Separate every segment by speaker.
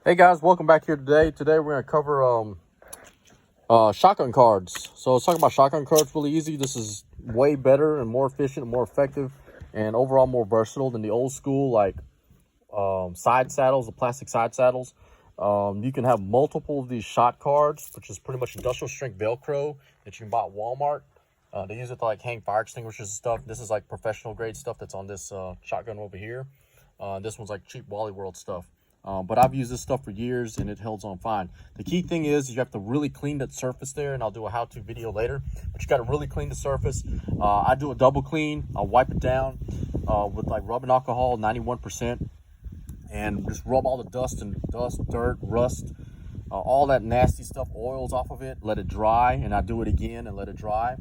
Speaker 1: Hey guys, welcome back here today. Today we're going to cover shotgun cards. So let's talk about shotgun cards really easy. This is way better and more efficient and more effective and overall more versatile than the old school like side saddles, the plastic side saddles. You can have multiple of these shot cards, which is pretty much industrial strength Velcro that you can buy at Walmart. They use it to like hang fire extinguishers and stuff. This is like professional grade stuff that's on this shotgun over here. This one's like cheap Wally World stuff. But I've used this stuff for years and it holds on fine. The key thing is you have to really clean that surface there, and I'll do a how-to video later, but you got to really clean the surface. I do a double clean. I'll wipe it down with like rubbing alcohol, 91%, and just rub all the dust, dirt, rust, all that nasty stuff, oils off of it, let it dry, and I do it again and let it dry.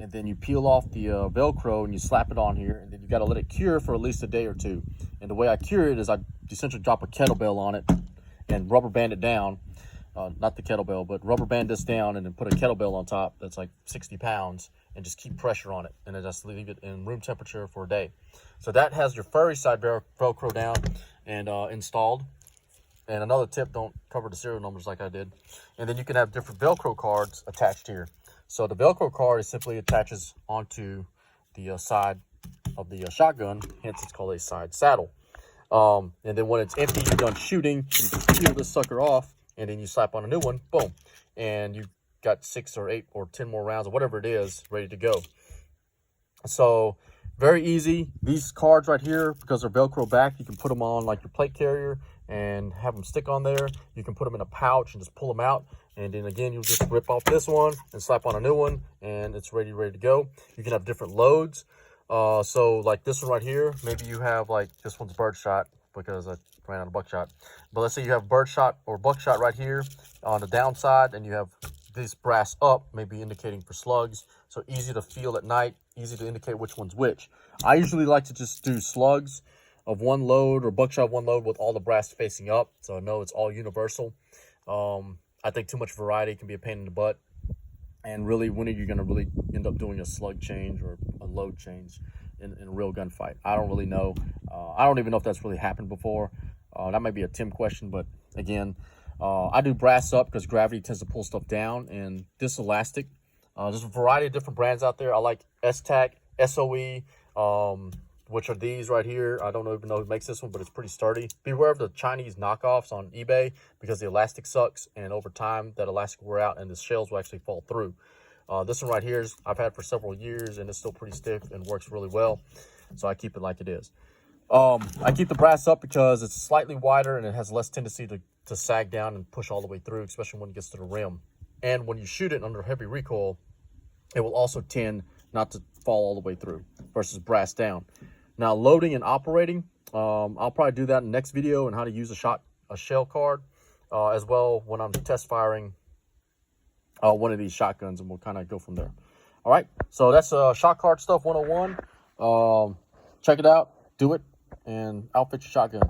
Speaker 1: And then you peel off the Velcro and you slap it on here, and then you got to let it cure for at least a day or two. And the way I cure it is I essentially drop a kettlebell on it and rubber band it down. Not the kettlebell, but rubber band this down and then put a kettlebell on top that's like 60 pounds and just keep pressure on it. And then just leave it in room temperature for a day. So that has your furry side Velcro down and installed. And another tip, don't cover the serial numbers like I did. And then you can have different Velcro cards attached here. So the Velcro card is simply attaches onto the side of the shotgun, hence it's called a side saddle. And then when it's empty, you're done shooting, you peel this sucker off, and then you slap on a new one, boom, and you've got 6 or 8 or 10 more rounds or whatever it is ready to go. So very easy. These cards right here, because they're Velcro back, you can put them on like your plate carrier and have them stick on there. You can put them in a pouch and just pull them out. And then again, you'll just rip off this one and slap on a new one, and it's ready to go. You can have different loads. So like this one right here, maybe you have like, this one's birdshot because I ran out of buckshot. But let's say you have birdshot or buckshot right here on the downside, and you have this brass up, maybe indicating for slugs. So easy to feel at night, easy to indicate which one's which. I usually like to just do slugs of one load or buckshot one load with all the brass facing up. So I know it's all universal. I think too much variety can be a pain in the butt. And really, when are you going to really end up doing a slug change or a load change in a real gunfight? I don't really know. I don't even know if that's really happened before. That might be a Tim question, but again, I do brass up because gravity tends to pull stuff down. And this elastic, there's a variety of different brands out there. I like S-Tac, OSOE, which are these right here. I don't even know who makes this one, but it's pretty sturdy. Beware of the Chinese knockoffs on eBay because the elastic sucks, and over time that elastic will wear out and the shells will actually fall through. This one right here is I've had for several years, and it's still pretty stiff and works really well. So I keep it like it is. I keep the brass up because it's slightly wider and it has less tendency to sag down and push all the way through, especially when it gets to the rim. And when you shoot it under heavy recoil, it will also tend not to fall all the way through versus brass down. Now, loading and operating, I'll probably do that in the next video on how to use a shell card, as well when I'm test firing one of these shotguns, and we'll kind of go from there. All right, so that's shot card stuff 101. Check it out, do it, and outfit your shotgun.